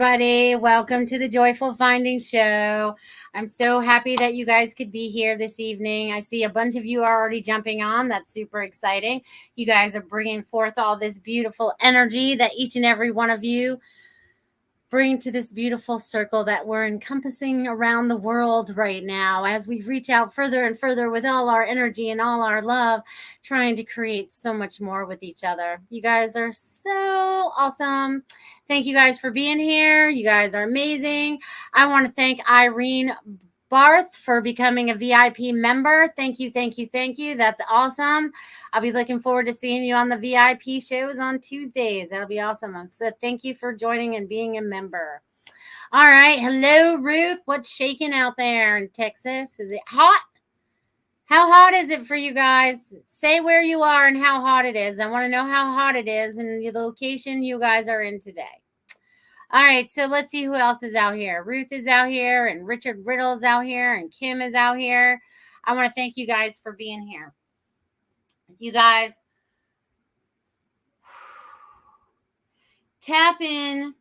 everybody. Welcome to the Joyful Finding Show. I'm so happy that you guys could be here this evening. I see a bunch of you are already jumping on. That's super exciting. You guys are bringing forth all this beautiful energy that each and every one of you bring to this beautiful circle that we're encompassing around the world right now as we reach out further and further with all our energy and all our love, trying to create so much more with each other. You guys are so awesome. Thank you guys for being here. You guys are amazing. I want to thank Irene Barth for becoming a VIP member. Thank you, thank you, thank you. That's awesome. I'll be looking forward to seeing you on the VIP shows on Tuesdays. That'll be awesome. So thank you for joining and being a member. All right. Hello, Ruth. What's shaking out there in Texas? Is it hot? How hot is it for you guys? Say where you are and how hot it is. I want to know how hot it is and the location you guys are in today. All right, so let's see who else is out here. Ruth is out here, and Richard Riddle is out here, and Kim is out here. I want to thank you guys for being here. You guys, tap in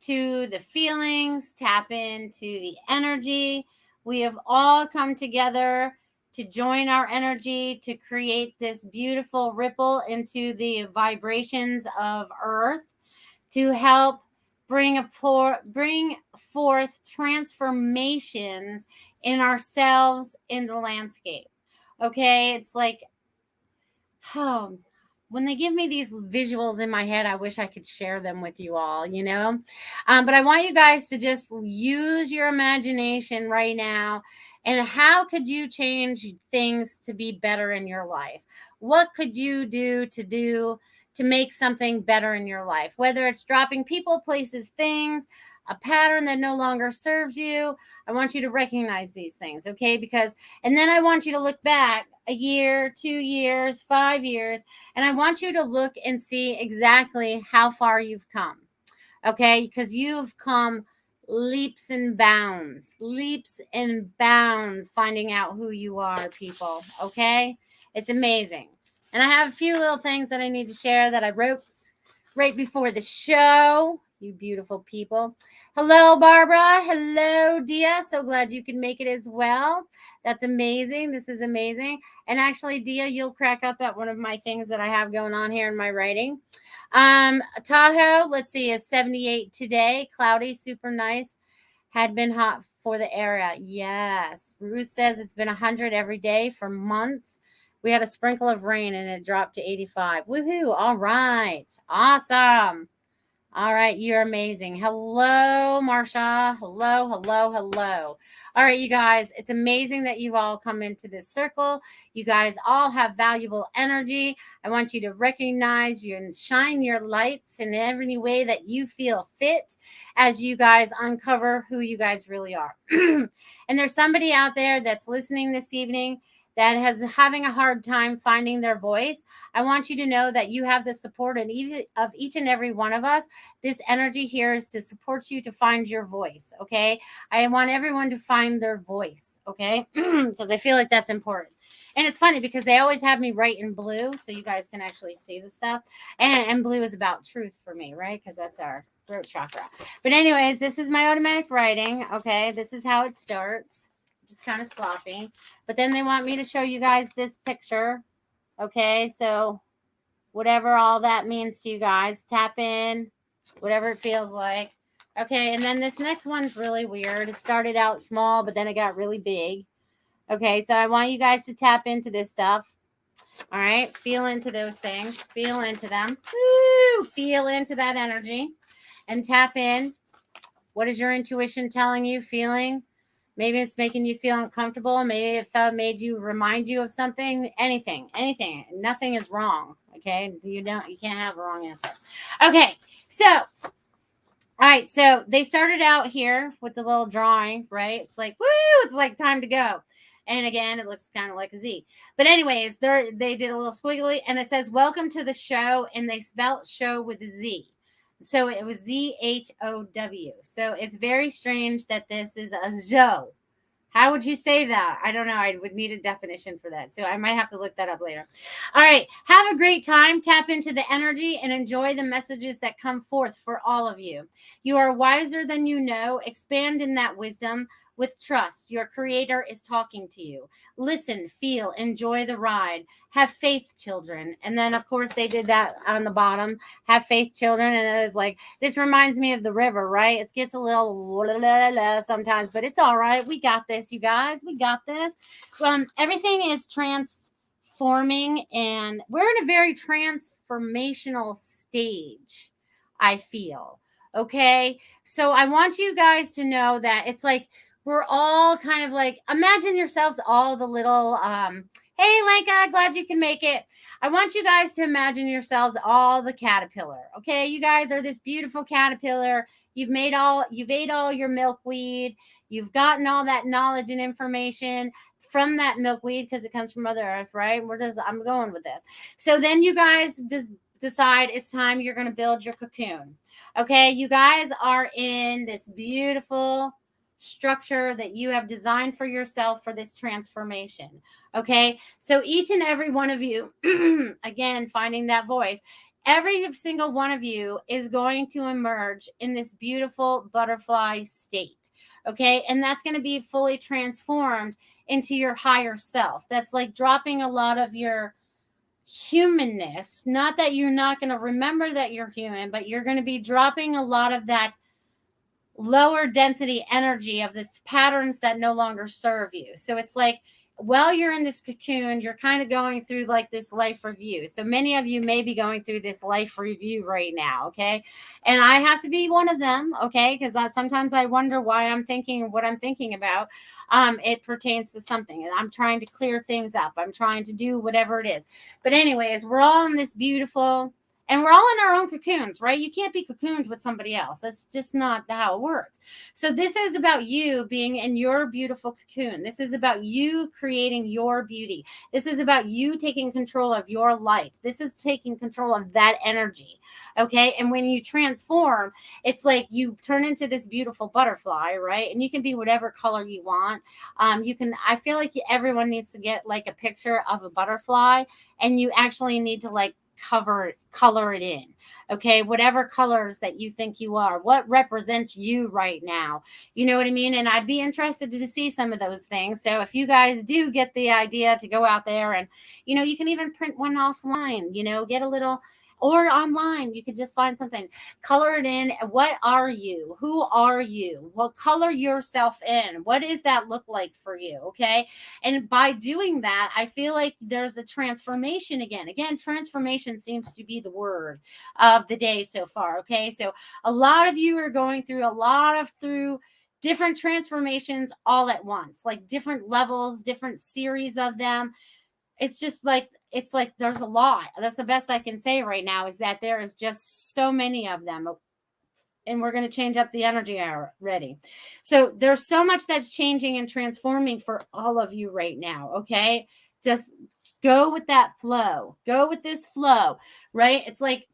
to the feelings, tap into the energy. We have all come together to join our energy to create this beautiful ripple into the vibrations of Earth to help bring forth transformations in ourselves in the landscape. Okay, it's like, when they give me these visuals in my head, I wish I could share them with you all, but I want you guys to just use your imagination right now. And how could you change things to be better in your life? What could you do to make something better in your life, whether it's dropping people, places, things, a pattern that no longer serves you? I want you to recognize these things, okay? And then I want you to look back a year, 2 years, 5 years, and I want you to look and see exactly how far you've come, okay? Because you've come leaps and bounds, finding out who you are, people, okay? It's amazing. And I have a few little things that I need to share that I wrote right before the show. You beautiful people. Hello, Barbara. Hello, Dia. So glad you could make it as well. That's amazing. This is amazing. And actually, Dia, you'll crack up at one of my things that I have going on here in my writing. Tahoe, let's see, is 78 today. Cloudy, super nice. Had been hot for the area. Yes. Ruth says it's been 100 every day for months. We had a sprinkle of rain and it dropped to 85. Woohoo. All right. Awesome. All right. You're amazing. Hello, Marsha. Hello, hello, hello. All right, you guys. It's amazing that you've all come into this circle. You guys all have valuable energy. I want you to recognize you and shine your lights in every way that you feel fit as you guys uncover who you guys really are. And there's somebody out there that's listening this evening that is having a hard time finding their voice. I want you to know that you have the support of each and every one of us. This energy here is to support you to find your voice, okay? I want everyone to find their voice, okay? Because I feel like that's important. And it's funny because they always have me write in blue so you guys can actually see the stuff. And blue is about truth for me, right? Because that's our throat chakra. But anyways, this is my automatic writing, okay? This is how it starts. Just kind of sloppy. But then they want me to show you guys this picture. Okay, so whatever all that means to you guys, tap in, whatever it feels like. Okay, and then this next one's really weird. It started out small, but then it got really big. Okay, so I want you guys to tap into this stuff. All right, feel into those things. Feel into them. Woo! Feel into that energy and tap in. What is your intuition telling you, feeling? Maybe it's making you feel uncomfortable. Maybe it made you remind you of something. Anything. Nothing is wrong. Okay. You can't have a wrong answer. Okay. So, all right. So they started out here with the little drawing, right? It's like, woo, it's like time to go. And again, it looks kind of like a Z. But anyways, they did a little squiggly and it says, welcome to the show. And they spelled show with a Z. So it was ZHOW. So it's very strange that this is a ZO. How would you say that? I don't know. I would need a definition for that. So I might have to look that up later. All right. Have a great time. Tap into the energy and enjoy the messages that come forth for all of you. You are wiser than you know. Expand in that wisdom with trust. Your creator is talking to you. Listen, feel, enjoy the ride. Have faith, children. And then, of course, they did that on the bottom. Have faith, children. And it was like, this reminds me of the river, right? It gets a little sometimes, but it's all right. We got this, you guys. We got this. Everything is transforming, and we're in a very transformational stage, I feel. Okay. So I want you guys to know that it's like we're all kind of like, imagine yourselves all the little, hey, Lenka, glad you can make it. I want you guys to imagine yourselves all the caterpillar. Okay. You guys are this beautiful caterpillar. You've ate all your milkweed. You've gotten all that knowledge and information from that milkweed because it comes from Mother Earth, right? I'm going with this. So then you guys just decide it's time you're going to build your cocoon. Okay. You guys are in this beautiful structure that you have designed for yourself for this transformation. Okay. So each and every one of you, again, finding that voice, every single one of you is going to emerge in this beautiful butterfly state. Okay. And that's going to be fully transformed into your higher self. That's like dropping a lot of your humanness. Not that you're not going to remember that you're human, but you're going to be dropping a lot of that lower density energy of the patterns that no longer serve you. So it's like, while you're in this cocoon, you're kind of going through like this life review. So many of you may be going through this life review right now. Okay. And I have to be one of them. Okay. Because sometimes I wonder why I'm thinking what I'm thinking about. It pertains to something, and I'm trying to clear things up. I'm trying to do whatever it is. But anyways, we're all in this beautiful, and we're all in our own cocoons, right? You can't be cocooned with somebody else. That's just not how it works. So this is about you being in your beautiful cocoon. This is about you creating your beauty. This is about you taking control of your light. This is taking control of that energy. Okay. And when you transform, it's like you turn into this beautiful butterfly, right? And you can be whatever color you want. I feel like everyone needs to get like a picture of a butterfly, and you actually need to like color it in. Okay. Whatever colors that you think you are, what represents you right now. You know what I mean? And I'd be interested to see some of those things. So if you guys do get the idea to go out there and, you can even print one offline, get a little, or online, you could just find something, color it in. What are you? Who are you? Well, color yourself in. What does that look like for you? Okay. And by doing that, I feel like there's a transformation again. Again, transformation seems to be the word of the day so far. Okay. So a lot of you are going through different transformations all at once, like different levels, different series of them. It's like there's a lot. That's the best I can say right now, is that there is just so many of them. And we're going to change up the energy already. So there's so much that's changing and transforming for all of you right now. Okay. Just go with that flow. Go with this flow, right? It's like,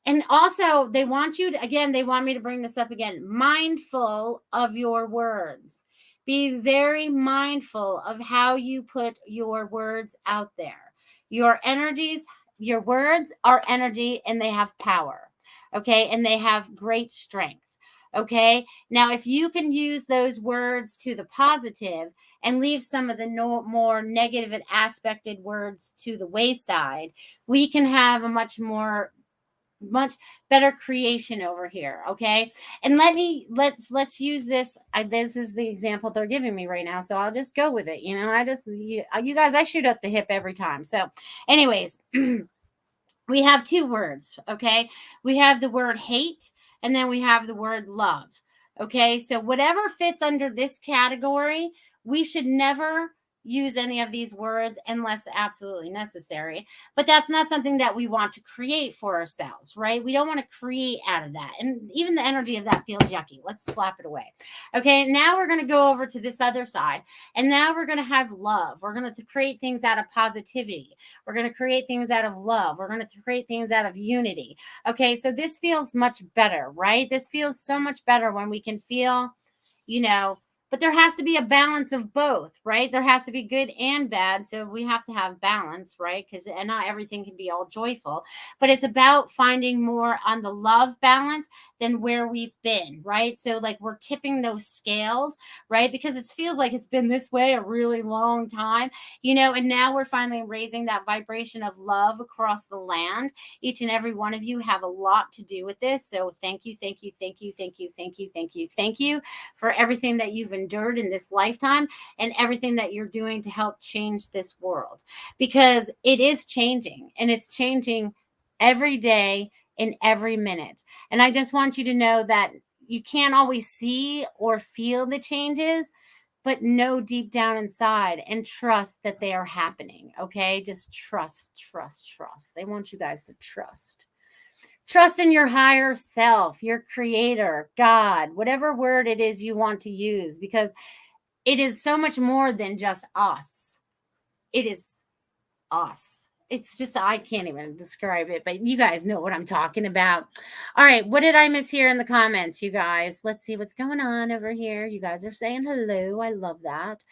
and also they want me to bring this up again. Mindful of your words. Be very mindful of how you put your words out there. Your words are energy, and they have power. Okay. And they have great strength. Okay. Now, if you can use those words to the positive and leave some of the more negative and aspected words to the wayside, we can have a much better creation over here. Okay. And let's use this. This is the example they're giving me right now. So I'll just go with it. You guys, I shoot up the hip every time. So anyways, we have two words. Okay. We have the word hate, and then we have the word love. Okay. So whatever fits under this category, we should never use any of these words unless absolutely necessary. But that's not something that we want to create for ourselves, right? We don't want to create out of that. And even the energy of that feels yucky. Let's slap it away. Okay. Now we're going to go over to this other side. And now we're going to have love. We're going to create things out of positivity. We're going to create things out of love. We're going to create things out of unity. Okay. So this feels much better, right? This feels so much better when we can feel, But there has to be a balance of both, right? There has to be good and bad. So we have to have balance, right? Because and not everything can be all joyful, but it's about finding more on the love balance than where we've been, right? So like we're tipping those scales, right? Because it feels like it's been this way a really long time, and now we're finally raising that vibration of love across the land. Each and every one of you have a lot to do with this. So thank you, thank you, thank you, thank you, thank you, thank you, thank you for everything that you've endured in this lifetime and everything that you're doing to help change this world, because it is changing, and it's changing every day in every minute. And I just want you to know that you can't always see or feel the changes, but know deep down inside and trust that they are happening. Okay. Just trust, trust, trust. They want you guys to trust. Trust in your higher self, your creator, God, whatever word it is you want to use, because it is so much more than just us. It is us. It's just, I can't even describe it, but you guys know what I'm talking about. All right. What did I miss here in the comments, you guys? Let's see what's going on over here. You guys are saying hello. I love that.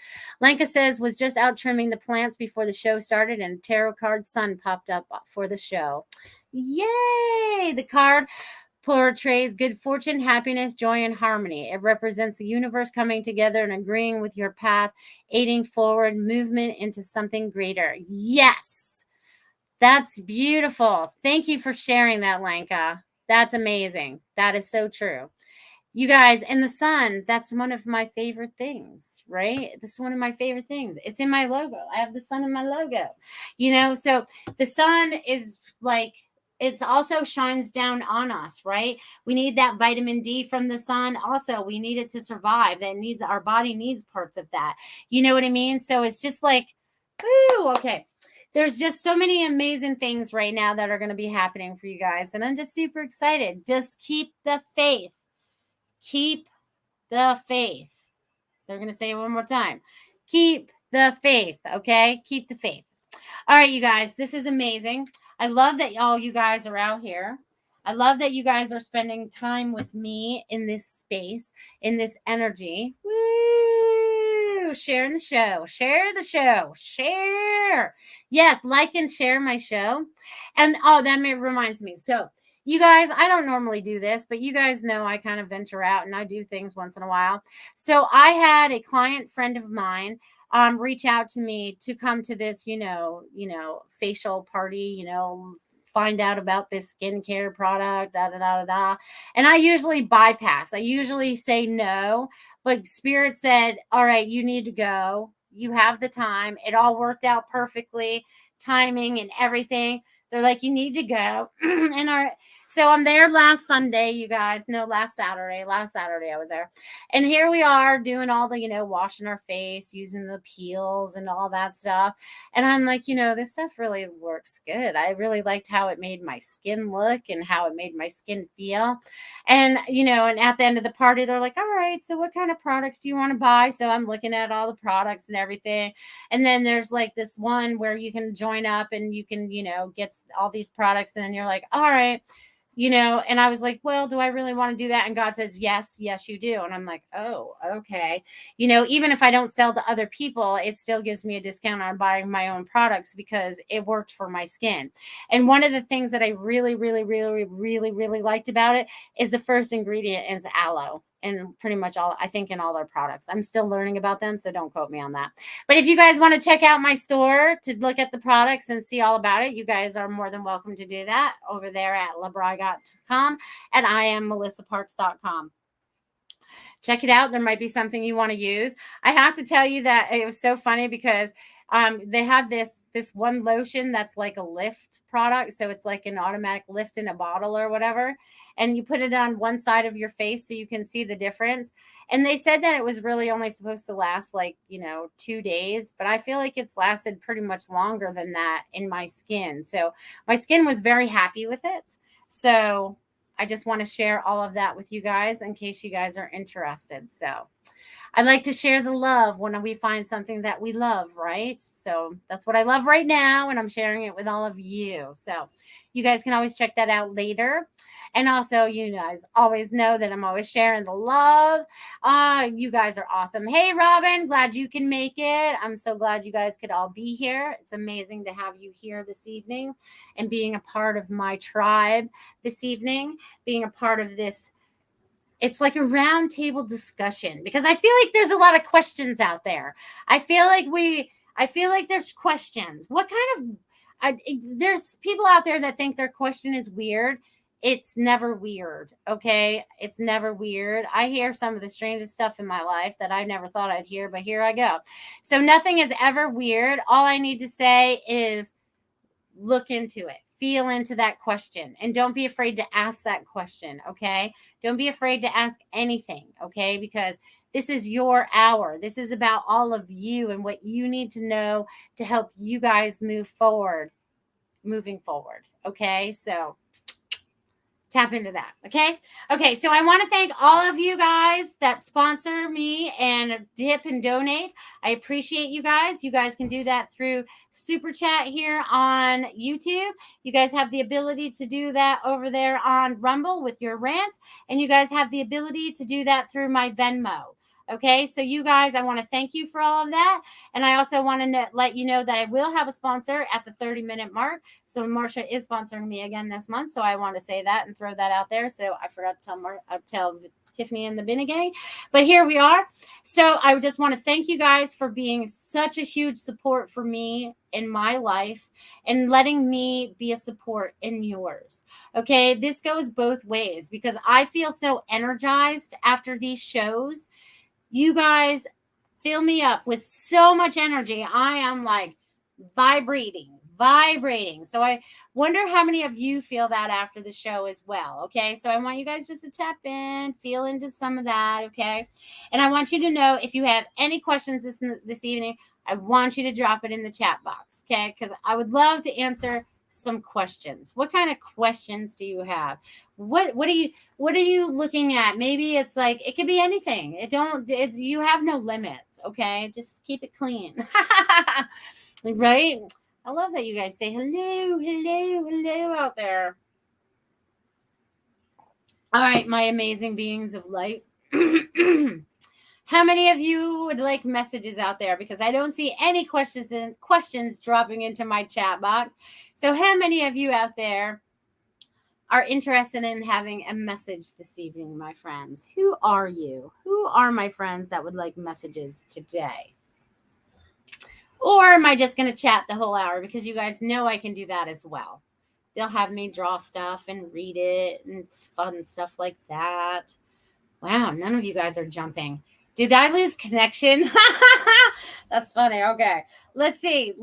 Lenka says, was just out trimming the plants before the show started, and tarot card sun popped up for the show. Yay! The card portrays good fortune, happiness, joy, and harmony. It represents the universe coming together and agreeing with your path, aiding forward movement into something greater. Yes, that's beautiful. Thank you for sharing that, Lenka. That's amazing. That is so true. You guys, and the sun, that's one of my favorite things, right? This is one of my favorite things. It's in my logo. I have the sun in my logo, so the sun is like, it's also shines down on us, right? We need that vitamin D from the sun. Also, we need it to survive. Our body needs parts of that. You know what I mean? So it's just like, ooh, okay. There's just so many amazing things right now that are going to be happening for you guys. And I'm just super excited. Just keep the faith. Keep the faith. They're going to say it one more time. Keep the faith, okay? Keep the faith. All right, you guys, this is amazing. I love that all you guys are out here. I love that you guys are spending time with me in this space, in this energy. Woo! Sharing the show. Share the show. Share. Yes, like and share my show. And that reminds me. So, you guys, I don't normally do this, but you guys know I kind of venture out and I do things once in a while. So I had a client friend of mine reach out to me to come to this, facial party, find out about this skincare product, da da da da da. And I usually bypass. I usually say no, but Spirit said, "All right, you need to go. You have the time. It all worked out perfectly, timing and everything." They're like, "You need to go." So I'm there last Sunday, you guys. No, last Saturday. Last Saturday I was there. And here we are doing all the, washing our face, using the peels and all that stuff. And I'm like, this stuff really works good. I really liked how it made my skin look and how it made my skin feel. And, and at the end of the party, they're like, "All right, so what kind of products do you want to buy?" So I'm looking at all the products and everything. And then there's like this one where you can join up and you can, get all these products. And then you're like, "All right." And I was like, "Well, do I really want to do that?" And God says, yes, you do. And I'm like, "Oh, okay." Even if I don't sell to other people, it still gives me a discount on buying my own products because it worked for my skin. And one of the things that I really, really, really, really, really liked about it is the first ingredient is aloe. And pretty much all, I think, in all their products. I'm still learning about them, so don't quote me on that. But if you guys want to check out my store to look at the products and see all about it, you guys are more than welcome to do that over there at labraga.com and IamMelissaParks.com. Check it out. There might be something you want to use. I have to tell you that it was so funny because they have this one lotion that's like a lift product. So it's like an automatic lift in a bottle or whatever. And you put it on one side of your face so you can see the difference. And they said that it was really only supposed to last 2 days. But I feel like it's lasted pretty much longer than that in my skin. So my skin was very happy with it. So I just want to share all of that with you guys in case you guys are interested. So I like to share the love when we find something that we love, right? So that's what I love right now, and I'm sharing it with all of you. So you guys can always check that out later. And also, you guys always know that I'm always sharing the love. You guys are awesome. Hey, Robin, glad you can make it. I'm so glad you guys could all be here. It's amazing to have you here this evening and being a part of my tribe this evening, being a part of this. It's like a round table discussion because I feel like there's a lot of questions out there. I feel like there's questions. What kind of, there's people out there that think their question is weird. It's never weird. Okay. It's never weird. I hear some of the strangest stuff in my life that I never thought I'd hear, but here I go. So nothing is ever weird. All I need to say is look into it, feel into that question, and don't be afraid to ask that question. Okay. Don't be afraid to ask anything. Okay. Because this is your hour. This is about all of you and what you need to know to help you guys moving forward. Okay. So tap into that. Okay. So I want to thank all of you guys that sponsor me and dip and donate. I appreciate you guys. You guys can do that through Super Chat here on YouTube. You guys have the ability to do that over there on Rumble with your rants. And you guys have the ability to do that through my Venmo. Okay, so you guys, I want to thank you for all of that. And I also want to let you know that I will have a sponsor at the 30-minute mark. So Marsha is sponsoring me again this month. So I want to say that and throw that out there. So I forgot to tell Tiffany and the Benegay. But here we are. So I just want to thank you guys for being such a huge support for me in my life and letting me be a support in yours. Okay, this goes both ways because I feel so energized after these shows. You guys fill me up with so much energy. I am like vibrating. So I wonder how many of you feel that after the show as well. Okay. So I want you guys just to tap in, feel into some of that. Okay. And I want you to know if you have any questions this evening, I want you to drop it in the chat box. Okay. Because I would love to answer some questions. What kind of questions do you have? What are you looking at? Maybe it's like, it could be anything. You have no limits. Okay. Just keep it clean. Right. I love that you guys say hello out there. All right, my amazing beings of light. How many of you would like messages out there? Because I don't see any questions dropping into my chat box. So how many of you out there are interested in having a message this evening, my friends? Who are you? Who are my friends that would like messages today? Or am I just going to chat the whole hour? Because you guys know I can do that as well. They'll have me draw stuff and read it, and it's fun stuff like that. Wow, none of you guys are jumping. Did I lose connection? That's funny. Okay. Let's see.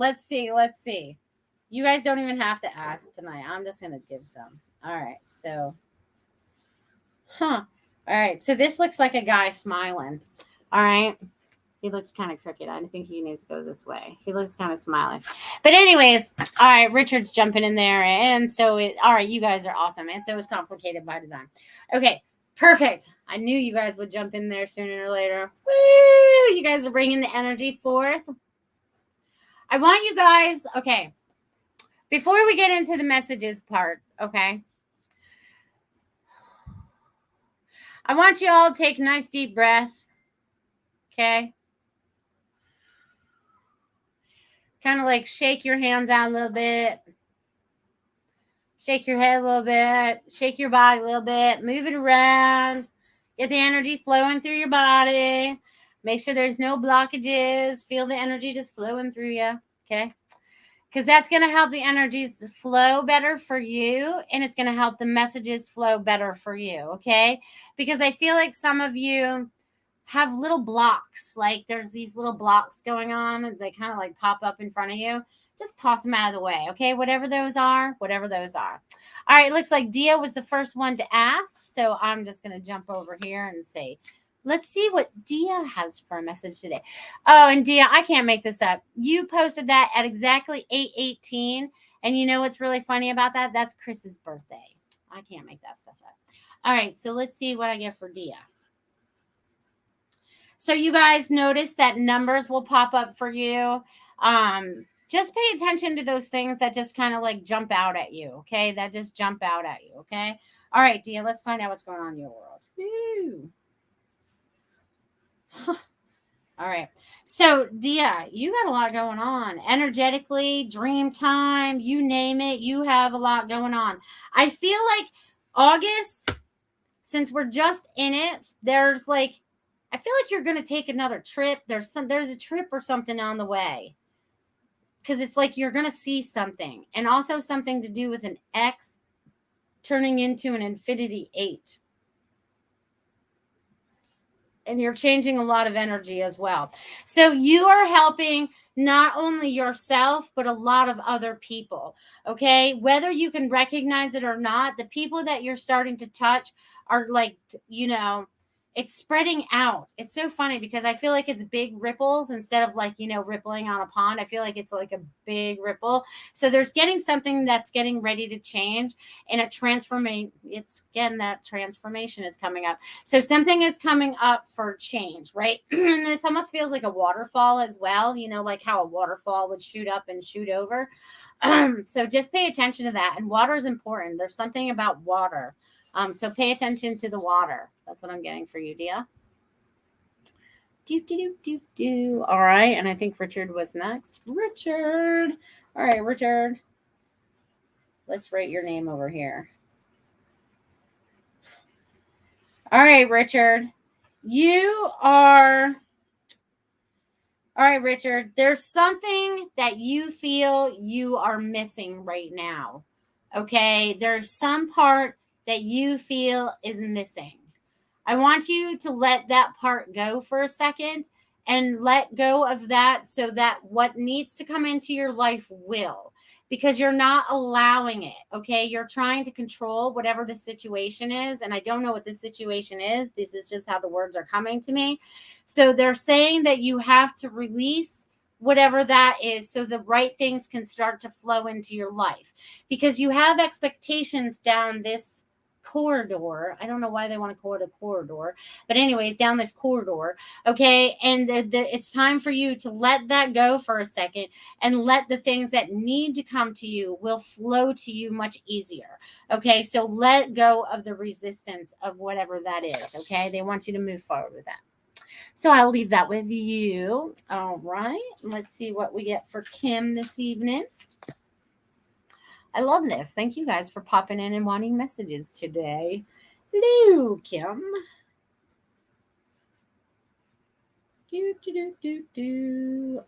You guys don't even have to ask tonight. I'm just going to give some. All right. So, all right. So this looks like a guy smiling. All right. He looks kind of crooked. I think he needs to go this way. He looks kind of smiling. But anyways, all right, Richard's jumping in there. And so, all right, you guys are awesome. And so is Complicated by Design. Okay, perfect. I knew you guys would jump in there sooner or later. Woo! You guys are bringing the energy forth. I want you guys, okay, before we get into the messages part, okay, I want you all to take a nice deep breath, okay? Kind of like shake your hands out a little bit. Shake your head a little bit. Shake your body a little bit. Move it around. Get the energy flowing through your body. Make sure there's no blockages. Feel the energy just flowing through you. Okay? Because that's going to help the energies flow better for you. And it's going to help the messages flow better for you. Okay? Because I feel like some of you have little blocks. Like there's these little blocks going on. They kind of like pop up in front of you. Just toss them out of the way. Okay. Whatever those are. All right. It looks like Dia was the first one to ask. So I'm just going to jump over here and say, let's see what Dia has for a message today. Oh, and Dia, I can't make this up. You posted that at exactly 8:18. And you know what's really funny about that? That's Chris's birthday. I can't make that stuff up. All right. So let's see what I get for Dia. So you guys notice that numbers will pop up for you. Just pay attention to those things that just kind of like jump out at you, okay? That just jump out at you, okay? All right, Dia, let's find out what's going on in your world. Woo. All right. So, Dia, you got a lot going on. Energetically, dream time, you name it, you have a lot going on. I feel like August, since we're just in it, there's like, I feel like you're going to take another trip. There's a trip or something on the way. Because it's like you're going to see something. And also something to do with an X turning into an infinity 8. And you're changing a lot of energy as well. So you are helping not only yourself, but a lot of other people. Okay. Whether you can recognize it or not, the people that you're starting to touch are like, it's spreading out. It's so funny because I feel like it's big ripples instead of like, rippling on a pond. I feel like it's like a big ripple. So there's getting something that's getting ready to change in a transformation. It's again, that transformation is coming up. So something is coming up for change, right? And this almost feels like a waterfall as well, like how a waterfall would shoot up and shoot over. So just pay attention to that. And water is important. There's something about water. So pay attention to the water. That's what I'm getting for you, Dia. All right. And I think Richard was next. Richard. All right, Richard. Let's write your name over here. All right, Richard. All right, Richard. There's something that you feel you are missing right now. Okay. There's some part that you feel is missing. I want you to let that part go for a second and let go of that so that what needs to come into your life will, because you're not allowing it. Okay. You're trying to control whatever the situation is. And I don't know what the situation is. This is just how the words are coming to me. So they're saying that you have to release whatever that is so the right things can start to flow into your life, because you have expectations down this corridor. I don't know why they want to call it a corridor, but anyways, down this corridor. Okay. And it's time for you to let that go for a second and let the things that need to come to you will flow to you much easier. Okay. So let go of the resistance of whatever that is. Okay. They want you to move forward with that. So I'll leave that with you. All right. Let's see what we get for Kim this evening. I love this. Thank you guys for popping in and wanting messages today. Hello, Kim.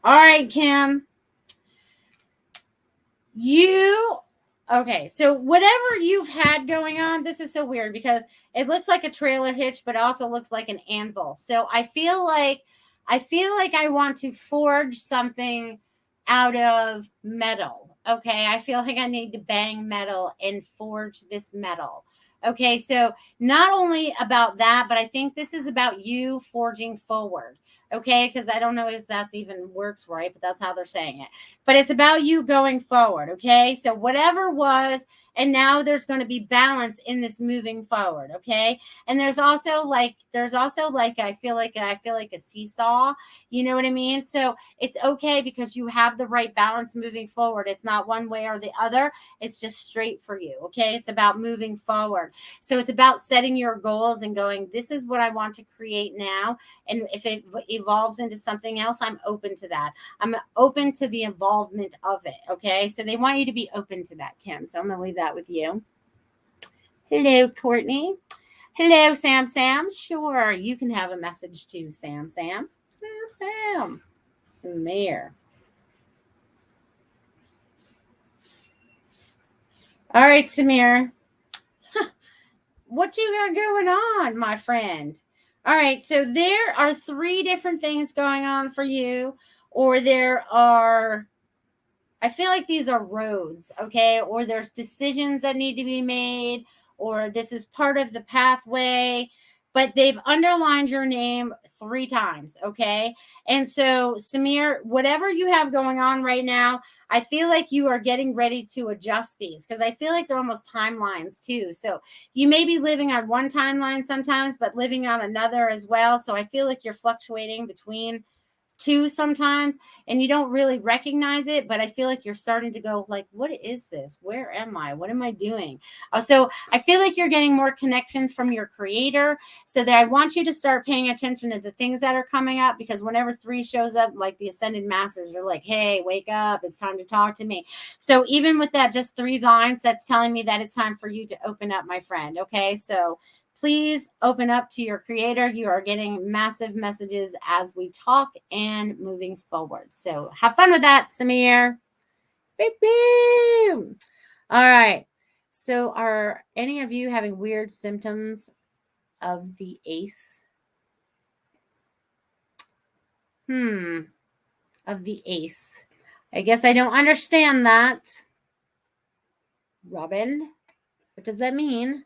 All right, Kim. Okay, so whatever you've had going on, this is so weird because it looks like a trailer hitch, but also looks like an anvil. So I feel like I want to forge something out of metal. Okay, I feel like I need to bang metal and forge this metal. Okay, so not only about that, but I think this is about you forging forward. Okay, because I don't know if that's even works right, but that's how they're saying it. But it's about you going forward. Okay, so whatever was, and now there's going to be balance in this moving forward. Okay, and there's also like I feel like a seesaw. You know what I mean? So it's okay because you have the right balance moving forward. It's not one way or the other. It's just straight for you. Okay, it's about moving forward. So it's about setting your goals and going, this is what I want to create now. And if it evolves into something else, I'm open to that. I'm open to the involvement of it. Okay. So they want you to be open to that, Kim. So I'm going to leave that with you. Hello, Courtney. Hello, Sam. Sure. You can have a message too, Sam. Samir. All right, Samir. What you got going on, my friend? All right, so there are 3 different things going on for you, or I feel like these are roads, okay? Or there's decisions that need to be made, or this is part of the pathway, but they've underlined your name 3 times. Okay. And so, Samir, whatever you have going on right now, I feel like you are getting ready to adjust these because I feel like they're almost timelines too. So you may be living on one timeline sometimes, but living on another as well. So I feel like you're fluctuating between 2 sometimes and you don't really recognize it, but I feel like you're starting to go like, what is this? Where am I? What am I doing? So I feel like you're getting more connections from your creator, so that I want you to start paying attention to the things that are coming up, because whenever 3 shows up, like the Ascended Masters are like, hey, wake up, it's time to talk to me. So even with that just 3 lines, that's telling me that it's time for you to open up, my friend. Okay, so please open up to your creator. You are getting massive messages as we talk and moving forward. So have fun with that, Samir. Beep, beep. All right. So are any of you having weird symptoms of the ace? Of the ace. I guess I don't understand that. Robin, what does that mean?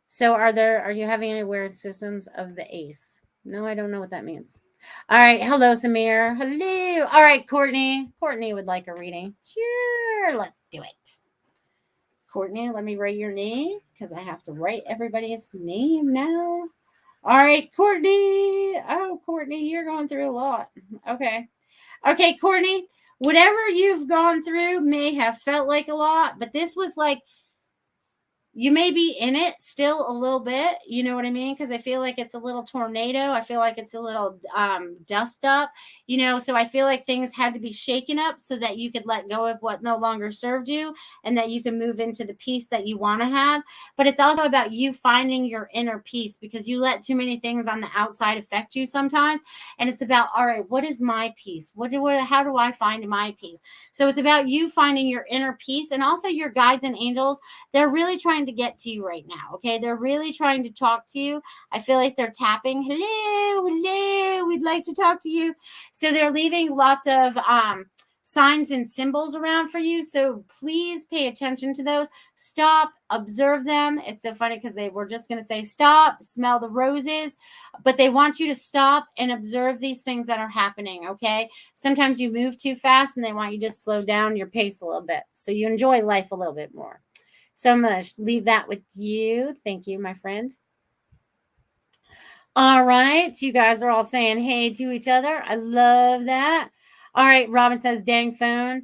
So are you having any weird systems of the ace? No, I don't know what that means. All right. Hello, Samir. Hello. All right, Courtney. Courtney would like a reading. Sure. Let's do it. Courtney, let me write your name because I have to write everybody's name now. All right, Courtney. Oh, Courtney, you're going through a lot. Okay. Okay, Courtney, whatever you've gone through may have felt like a lot, but this was like, you may be in it still a little bit, you know what I mean? Because I feel like it's a little tornado. I feel like it's a little dust up, so I feel like things had to be shaken up so that you could let go of what no longer served you and that you can move into the peace that you want to have. But it's also about you finding your inner peace, because you let too many things on the outside affect you sometimes. And it's about, all right, what is my peace? How do I find my peace? So it's about you finding your inner peace, and also your guides and angels. They're really trying to get to you right now. Okay. They're really trying to talk to you. I feel like they're tapping. Hello. We'd like to talk to you. So they're leaving lots of signs and symbols around for you. So please pay attention to those. Stop, observe them. It's so funny because they were just going to say, stop, smell the roses, but they want you to stop and observe these things that are happening. Okay. Sometimes you move too fast and they want you to slow down your pace a little bit so you enjoy life a little bit more. So I'm going to leave that with you. Thank you, my friend. All right. You guys are all saying hey to each other. I love that. All right. Robin says, dang phone.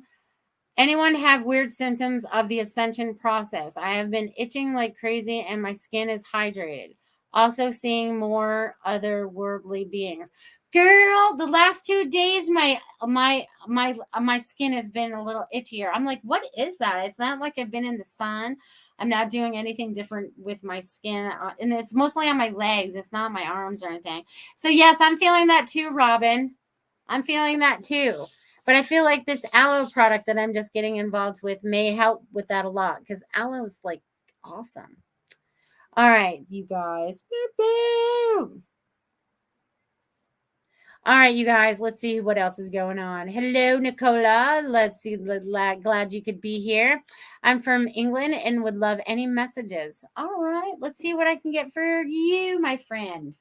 Anyone have weird symptoms of the ascension process? I have been itching like crazy and my skin is hydrated. Also seeing more otherworldly beings. Girl, the last 2 days my skin has been a little itchier. I'm like, what is that? It's not like I've been in the sun. I'm not doing anything different with my skin. And it's mostly on my legs. It's not on my arms or anything. So yes, I'm feeling that too, Robin. I'm feeling that too. But I feel like this aloe product that I'm just getting involved with may help with that a lot, because aloe is like awesome. All right, you guys. Boop, all right, you guys, let's see what else is going on. Hello, Nicola. Let's see. Glad you could be here. I'm from England and would love any messages. All right, let's see what I can get for you, my friend.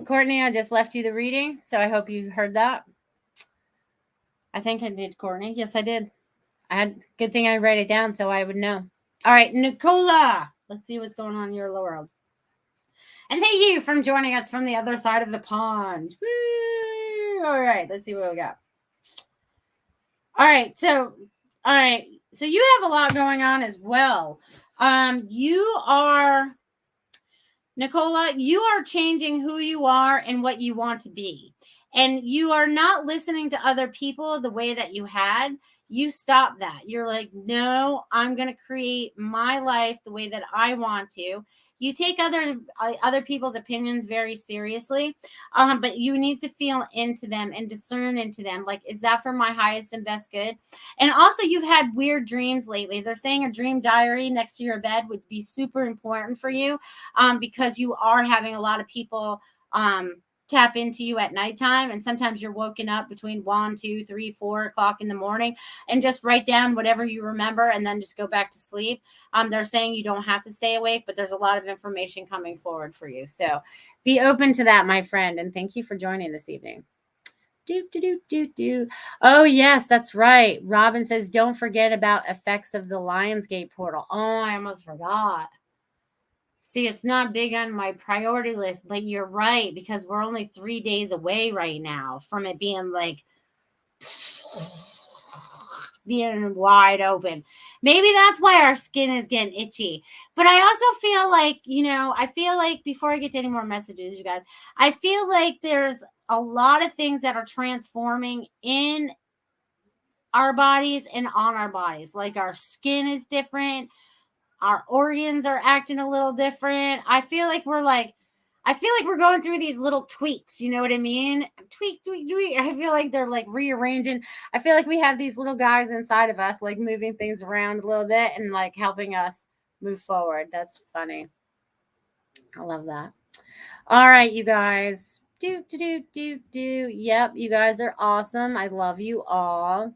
Courtney, I just left you the reading, so I hope you heard that. I think I did, Courtney. Yes, I did. Good thing I write it down so I would know. All right, Nicola. Let's see what's going on in your world. And thank you for joining us from the other side of the pond. Woo! All right, let's see what we got. All right, so you have a lot going on as well. Nicola, you are changing who you are and what you want to be. And you are not listening to other people the way that you had. You stop that. You're like, no, I'm going to create my life the way that I want to. You take other people's opinions very seriously, but you need to feel into them and discern into them. Like, is that for my highest and best good? And also, you've had weird dreams lately. They're saying a dream diary next to your bed would be super important for you, because you are having a lot of people tap into you at nighttime, and sometimes you're woken up between 1, 2, 3, 4 o'clock in the morning, and just write down whatever you remember and then just go back to sleep. They're saying you don't have to stay awake, but there's a lot of information coming forward for you. So be open to that, my friend, and thank you for joining this evening. Oh, yes, that's right. Robin says, don't forget about effects of the Lionsgate portal. Oh, I almost forgot. See, it's not big on my priority list, but you're right, because we're only 3 days away right now from it being like being wide open. Maybe that's why our skin is getting itchy. But I also feel like, I feel like before I get to any more messages, you guys, I feel like there's a lot of things that are transforming in our bodies and on our bodies. Like our skin is different. Our organs are acting a little different. I feel like we're going through these little tweaks. You know what I mean? Tweak. I feel like they're like rearranging. I feel like we have these little guys inside of us, like moving things around a little bit and like helping us move forward. That's funny. I love that. All right, you guys. Yep, you guys are awesome. I love you all.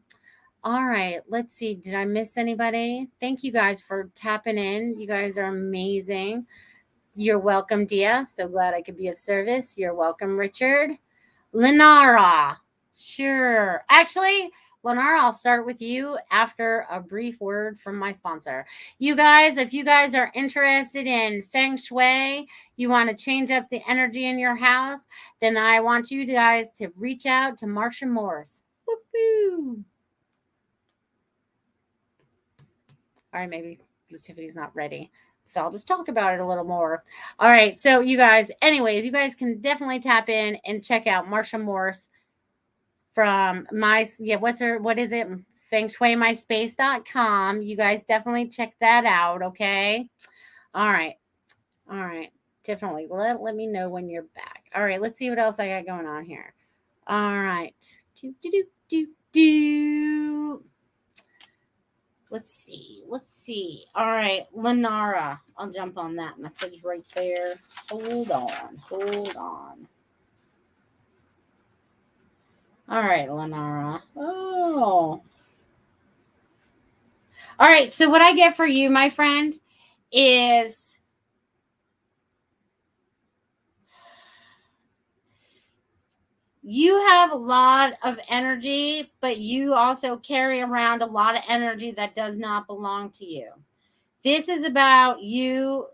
All right, let's see. Did I miss anybody? Thank you guys for tapping in. You guys are amazing. You're welcome, Dia. So glad I could be of service. You're welcome, Richard. Lenara. Sure. Actually, Lenara, I'll start with you after a brief word from my sponsor. You guys, if you guys are interested in Feng Shui, you want to change up the energy in your house, then I want you guys to reach out to Marsha Morris. Woo-hoo. All right, maybe Tiffany's not ready. So I'll just talk about it a little more. All right. So you guys, anyways, you guys can definitely tap in and check out Marsha Morse from what is it? fengshuimyspace.com. You guys definitely check that out. Okay. All right. Definitely. Let me know when you're back. All right. Let's see what else I got going on here. All right. Let's see. All right, Lenara. I'll jump on that message right there. Hold on. All right, Lenara. Oh. All right, so what I get for you, my friend, is you have a lot of energy, but you also carry around a lot of energy that does not belong to you. This is about you.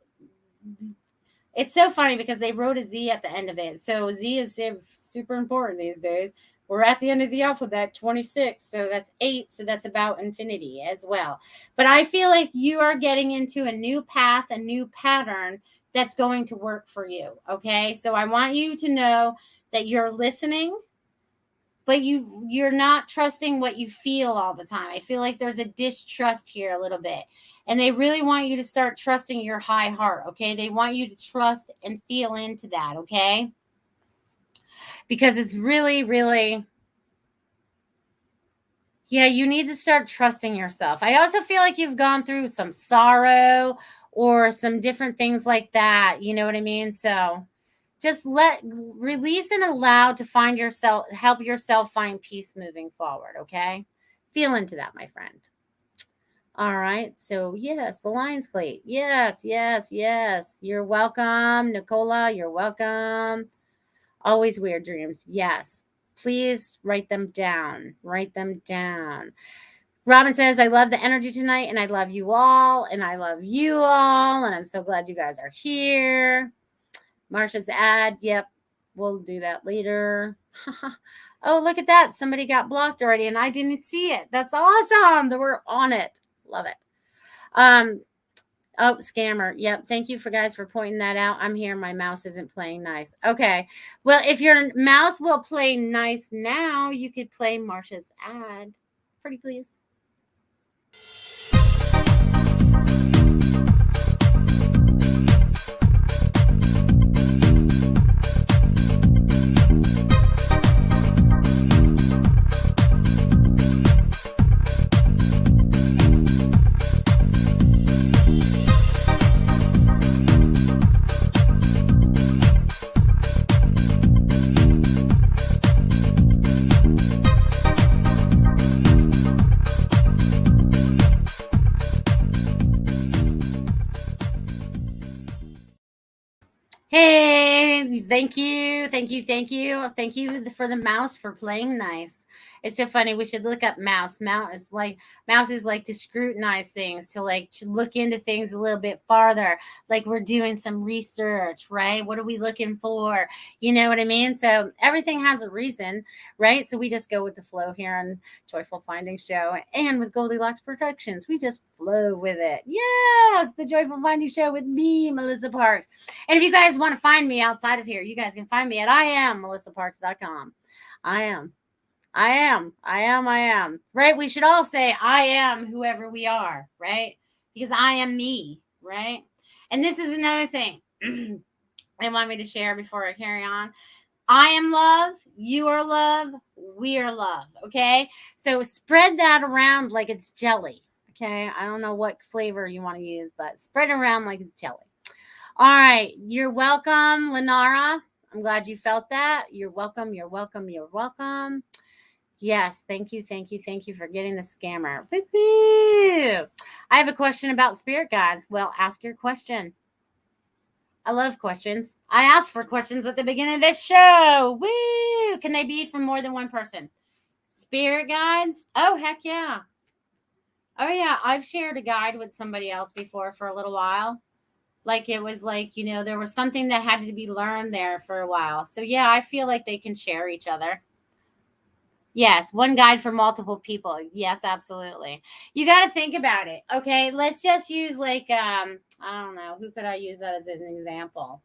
It's so funny because they wrote a Z at the end of it. So Z is super important these days. We're at the end of the alphabet, 26. So that's 8. So that's about infinity as well. But I feel like you are getting into a new path, a new pattern that's going to work for you. Okay. So I want you to know that you're listening, but you're not trusting what you feel all the time. I feel like there's a distrust here a little bit. And they really want you to start trusting your high heart, okay? They want you to trust and feel into that, okay? Because it's really, really, you need to start trusting yourself. I also feel like you've gone through some sorrow or some different things like that. You know what I mean? So just release and allow to help yourself find peace moving forward, okay? Feel into that, my friend. All right. So, yes, the Lions Plate. Yes. You're welcome, Nicola. You're welcome. Always weird dreams. Yes. Please write them down. Robin says, I love the energy tonight, and I love you all, and I love you all, and I'm so glad you guys are here. Marsha's ad. Yep. We'll do that later. Oh, look at that. Somebody got blocked already and I didn't see it. That's awesome that we're on it. Love it. Oh, scammer. Yep. Thank you for pointing that out. I'm here. My mouse isn't playing nice. Okay. Well, if your mouse will play nice now, you could play Marsha's ad. Pretty please. Thank you. Thank you. Thank you. Thank you for the mouse for playing nice. It's so funny. We should look up mouse. Mouse is like to scrutinize things, to look into things a little bit farther. Like we're doing some research, right? What are we looking for? You know what I mean? So everything has a reason, right? So we just go with the flow here on Joyful Finding Show and with Goldylocks Productions. We just flow with it. Yes, the Joyful Finding Show with me, Melissa Parks. And if you guys want to find me outside of here, you guys can find me at IamMelissaParks.com. I am. Right? We should all say, I am whoever we are, right? Because I am me, right? And this is another thing they want me to share before I carry on. I am love. You are love. We are love. Okay. So spread that around like it's jelly. Okay. I don't know what flavor you want to use, but spread it around like it's jelly. All right. You're welcome, Lenara. I'm glad you felt that. You're welcome. You're welcome. You're welcome. Yes. Thank you. Thank you. Thank you for getting the scammer. Woo-hoo. I have a question about spirit guides. Well, ask your question. I love questions. I asked for questions at the beginning of this show. Woo! Can they be from more than one person? Spirit guides? Oh, heck yeah. Oh, yeah. I've shared a guide with somebody else before for a little while. Like it was like, there was something that had to be learned there for a while. So, yeah, I feel like they can share each other. Yes, one guide for multiple people. Yes, absolutely. You got to think about it. Okay, let's just use I don't know, who could I use as an example?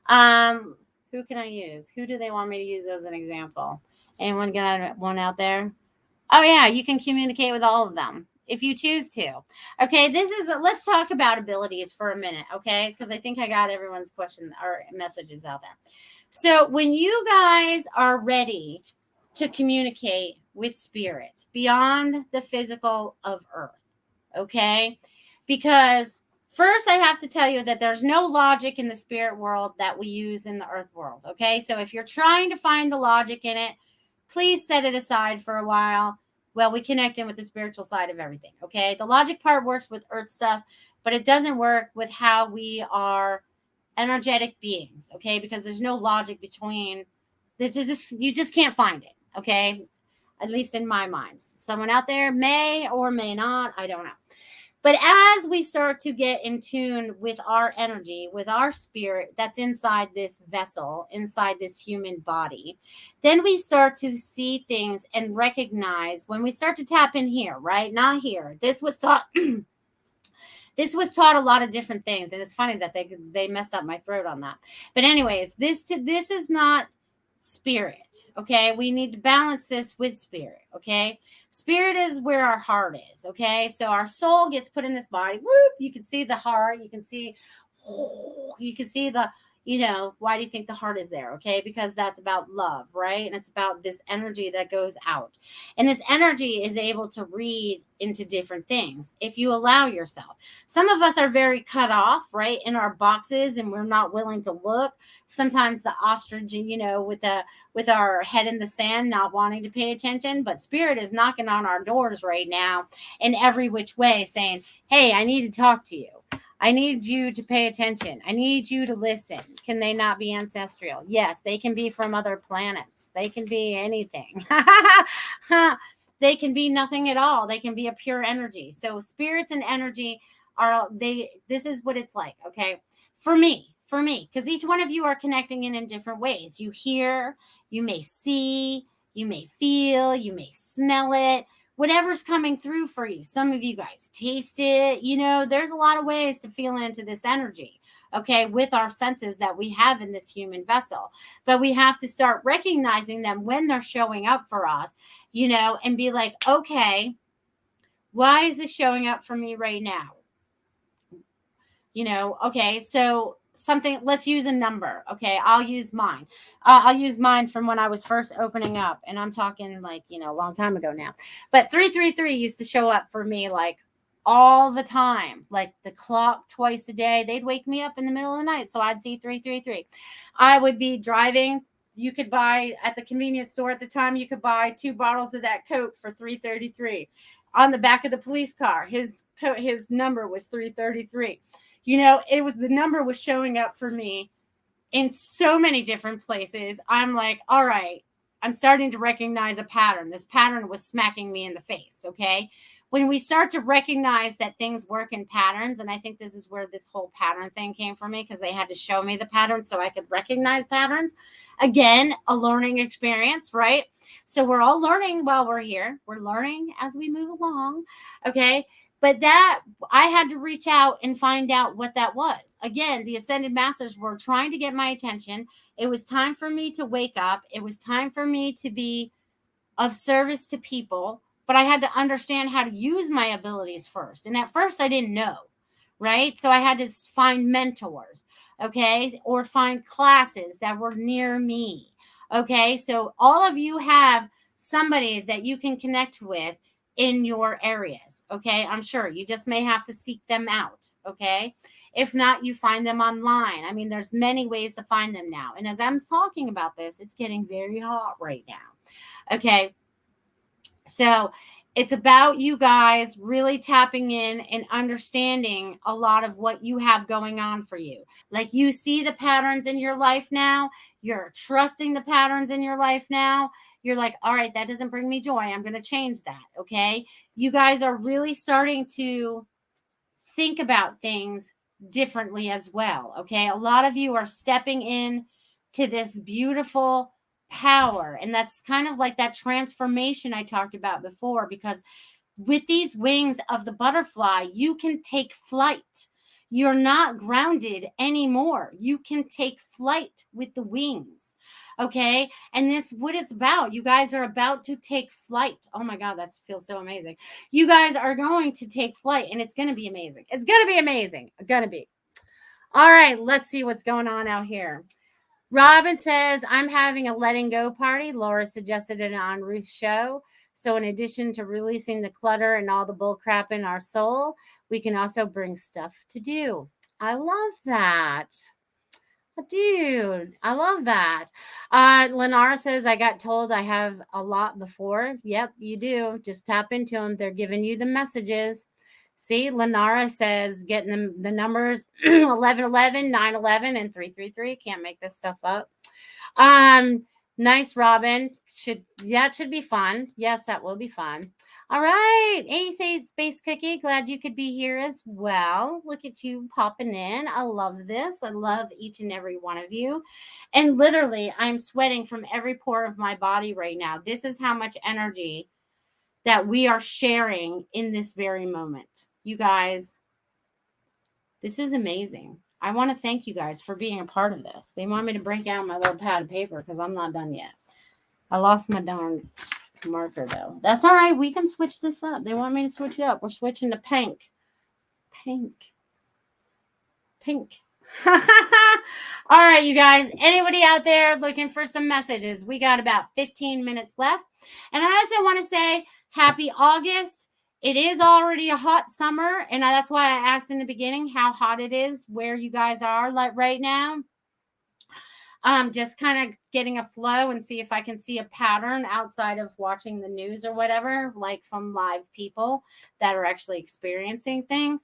Who can I use? Who do they want me to use as an example? Anyone got one out there? Oh yeah, you can communicate with all of them if you choose to. Okay, let's talk about abilities for a minute, okay? Because I think I got everyone's question or messages out there. So when you guys are ready to communicate with spirit beyond the physical of earth, okay? Because first I have to tell you that there's no logic in the spirit world that we use in the earth world, okay? So if you're trying to find the logic in it, please set it aside for a while while we connect in with the spiritual side of everything, okay? The logic part works with earth stuff, but it doesn't work with how we are energetic beings, okay? Because there's no logic between you just can't find it, okay? At least in my mind. Someone out there may or may not, I don't know. But as we start to get in tune with our energy, with our spirit that's inside this vessel, inside this human body, then we start to see things and recognize when we start to tap in here, right? Not here. This was taught a lot of different things, and it's funny that they messed up my throat on that. But anyways, this is not spirit, okay? We need to balance this with spirit, okay? Spirit is where our heart is, okay? So our soul gets put in this body. Whoop, you can see the heart. You can see the, why do you think the heart is there? Okay, because that's about love, right? And it's about this energy that goes out. And this energy is able to read into different things if you allow yourself. Some of us are very cut off, right, in our boxes, and we're not willing to look. Sometimes the ostrich, with our head in the sand, not wanting to pay attention. But spirit is knocking on our doors right now in every which way, saying, hey, I need to talk to you. I need you to pay attention. I need you to listen. Can they not be ancestral? Yes, they can be from other planets. They can be anything. They can be nothing at all. They can be a pure energy. So spirits and energy this is what it's like, okay? For me, because each one of you are connecting in different ways. You hear, you may see, you may feel, you may smell it. Whatever's coming through for you. Some of you guys taste it. There's a lot of ways to feel into this energy, okay, with our senses that we have in this human vessel. But we have to start recognizing them when they're showing up for us, and be like, okay, why is this showing up for me right now? Okay, so let's use a number. Okay, I'll use mine. I'll use mine from when I was first opening up, and I'm talking a long time ago now. But 333 used to show up for me all the time, like the clock twice a day. They'd wake me up in the middle of the night, so I'd see 333. I would be driving. You could buy at the convenience store at the time. You could buy 2 bottles of that Coke for 333. On the back of the police car, his number was 333. The number was showing up for me in so many different places. I'm like, all right, I'm starting to recognize a pattern. This pattern was smacking me in the face. Okay. When we start to recognize that things work in patterns, and I think this is where this whole pattern thing came from me, because they had to show me the pattern so I could recognize patterns. Again, a learning experience, right? So we're all learning while we're here. We're learning as we move along. Okay. But that, I had to reach out and find out what that was. Again, the Ascended Masters were trying to get my attention. It was time for me to wake up. It was time for me to be of service to people, but I had to understand how to use my abilities first. And at first I didn't know, right? So I had to find mentors, okay? Or find classes that were near me. Okay? So all of you have somebody that you can connect with in your areas. Okay? I'm sure you just may have to seek them out. Okay? If not, you find them online. I mean, there's many ways to find them now. And as I'm talking about this, it's getting very hot right now. Okay. So it's about you guys really tapping in and understanding a lot of what you have going on for you. Like, you see the patterns in your life now. You're trusting the patterns in your life now. You're like, all right, that doesn't bring me joy. I'm going to change that. Okay. You guys are really starting to think about things differently as well. Okay. A lot of you are stepping in to this beautiful power. And that's kind of like that transformation I talked about before, because with these wings of the butterfly, you can take flight. You're not grounded anymore. You can take flight with the wings. Okay. And that's what it's about. You guys are about to take flight. Oh my God, that feels so amazing. You guys are going to take flight, and it's going to be amazing. It's going to be amazing. Going to be. All right. Let's see what's going on out here. Robin says, I'm having a letting go party. Laura suggested it on Ruth's show. So in addition to releasing the clutter and all the bull crap in our soul, we can also bring stuff to do. I love that. Dude, I love that. Lenara says, I got told I have a lot before. Yep, you do. Just tap into them. They're giving you the messages. See, Lenara says, getting the numbers 1111, 911, and 333. Can't make this stuff up. Nice, Robin. That should be fun. Yes, that will be fun. All right. Ace Space Cookie, glad you could be here as well. Look at you popping in. I love this. I love each and every one of you. And literally, I'm sweating from every pore of my body right now. This is how much energy that we are sharing in this very moment. You guys, this is amazing. I want to thank you guys for being a part of this. They want me to break out my little pad of paper because I'm not done yet. I lost my darn marker though. That's all right. We can switch this up. They want me to switch it up. We're switching to pink. All right, you guys. Anybody out there looking for some messages? We got about 15 minutes left. And I also want to say happy August. It is already a hot summer, and that's why I asked in the beginning how hot it is where you guys are like right now. Just kind of getting a flow and see if I can see a pattern outside of watching the news or whatever, like from live people that are actually experiencing things.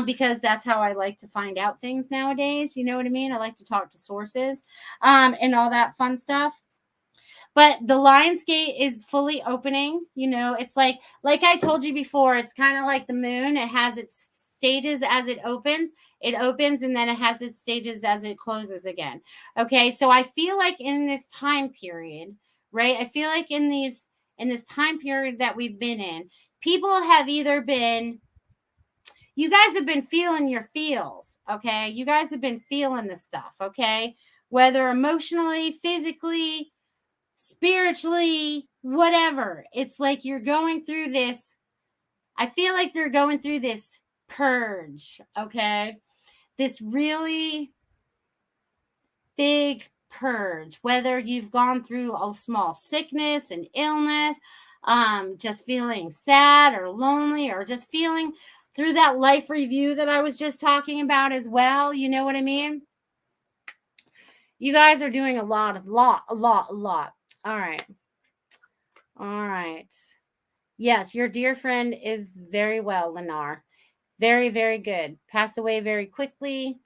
Because that's how I like to find out things nowadays. You know what I mean? I like to talk to sources, and all that fun stuff. But the Lionsgate is fully opening. You know, it's like I told you before, it's kind of like the moon. It has its stages as it opens. It opens and then it has its stages as it closes again. Okay. So I feel like in this time period, right? I feel like in this time period that we've been in, people have either been, you guys have been feeling your feels. Okay. You guys have been feeling the stuff. Okay. Whether emotionally, physically, spiritually, whatever. It's like you're going through this. I feel like they're going through this purge, okay? This really big purge, whether you've gone through a small sickness, an illness, just feeling sad or lonely, or just feeling through that life review that I was just talking about as well. You know what I mean? You guys are doing a lot. All right. Yes, your dear friend is very well, Lennar. Very, very good. Passed away very quickly.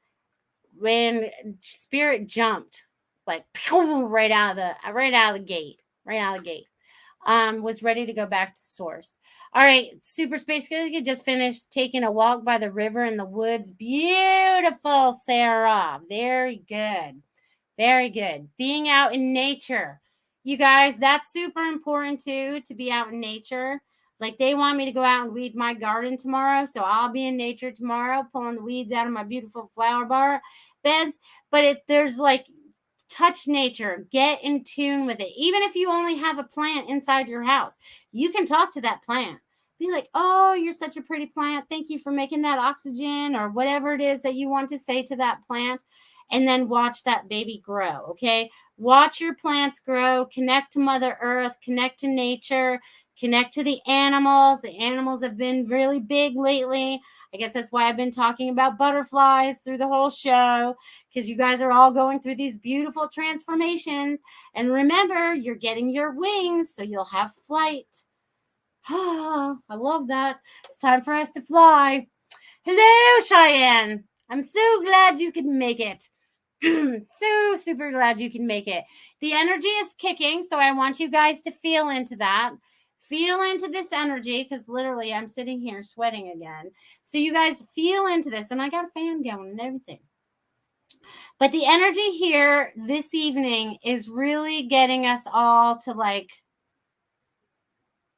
when spirit jumped like right out of the gate, was ready to go back to source. All right, Super Space Cookie just finished taking a walk by the river in the woods. Beautiful, Sarah. Very good. Very good. Being out in nature. You guys, that's super important too, to be out in nature. Like they want me to go out and weed my garden tomorrow. So I'll be in nature tomorrow, pulling the weeds out of my beautiful flower bar beds. But there's like, touch nature, get in tune with it. Even if you only have a plant inside your house, you can talk to that plant. Be like, oh, you're such a pretty plant. Thank you for making that oxygen, or whatever it is that you want to say to that plant. And then watch that baby grow. Okay. Watch your plants grow, connect to Mother Earth, connect to nature, connect to the animals. The animals have been really big lately. I guess that's why I've been talking about butterflies through the whole show, because you guys are all going through these beautiful transformations. And remember, you're getting your wings, so you'll have flight. I love that. It's time for us to fly. Hello, Cheyenne. I'm so glad you could make it. So super glad you can make it. The energy is kicking, so I want you guys to feel into that. Feel into this energy, because literally I'm sitting here sweating again. So you guys feel into this, and I got a fan going and everything. But the energy here this evening is really getting us all to like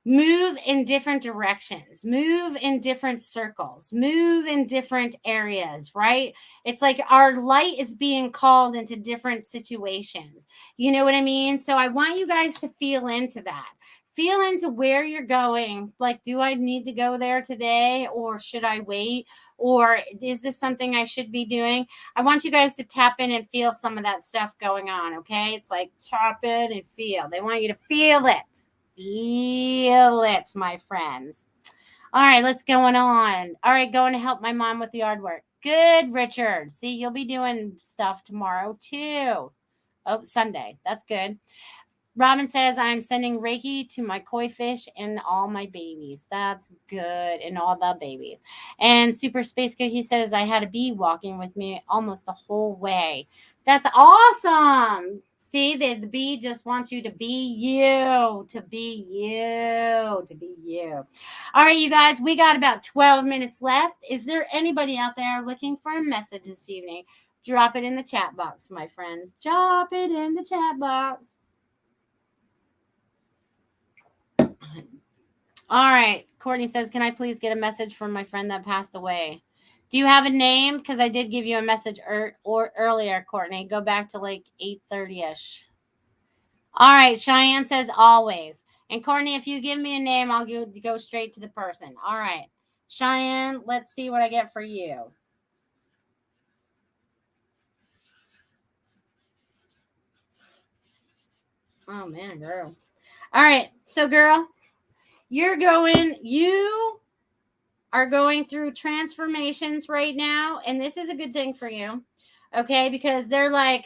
move in different directions, move in different circles, move in different areas, right? It's like our light is being called into different situations. You know what I mean? So I want you guys to feel into that. Feel into where you're going. Like, do I need to go there today, or should I wait? Or is this something I should be doing? I want you guys to tap in and feel some of that stuff going on, okay? It's like tap in and feel. They want you to feel it. Feel it, my friends. All right, let's go on. All right, going to help my mom with yard work. Good, Richard. See, you'll be doing stuff tomorrow too. Oh, Sunday. That's good. Robin says, I'm sending Reiki to my koi fish and all my babies. That's good. And all the babies. And Super Space Cookie says, I had a bee walking with me almost the whole way. That's awesome. See, the bee just wants you to be you, to be you, to be you. All right, you guys, we got about 12 minutes left. Is there anybody out there looking for a message this evening? Drop it in the chat box, my friends. Drop it in the chat box. All right. Courtney says, can I please get a message from my friend that passed away? Do you have a name? Because I did give you a message earlier, Courtney. Go back to like 8:30-ish. All right. Cheyenne says, always. And Courtney, if you give me a name, I'll go straight to the person. All right. Cheyenne, let's see what I get for you. Oh, man, girl. All right. So, girl, you are going through transformations right now, and this is a good thing for you, okay? Because they're like,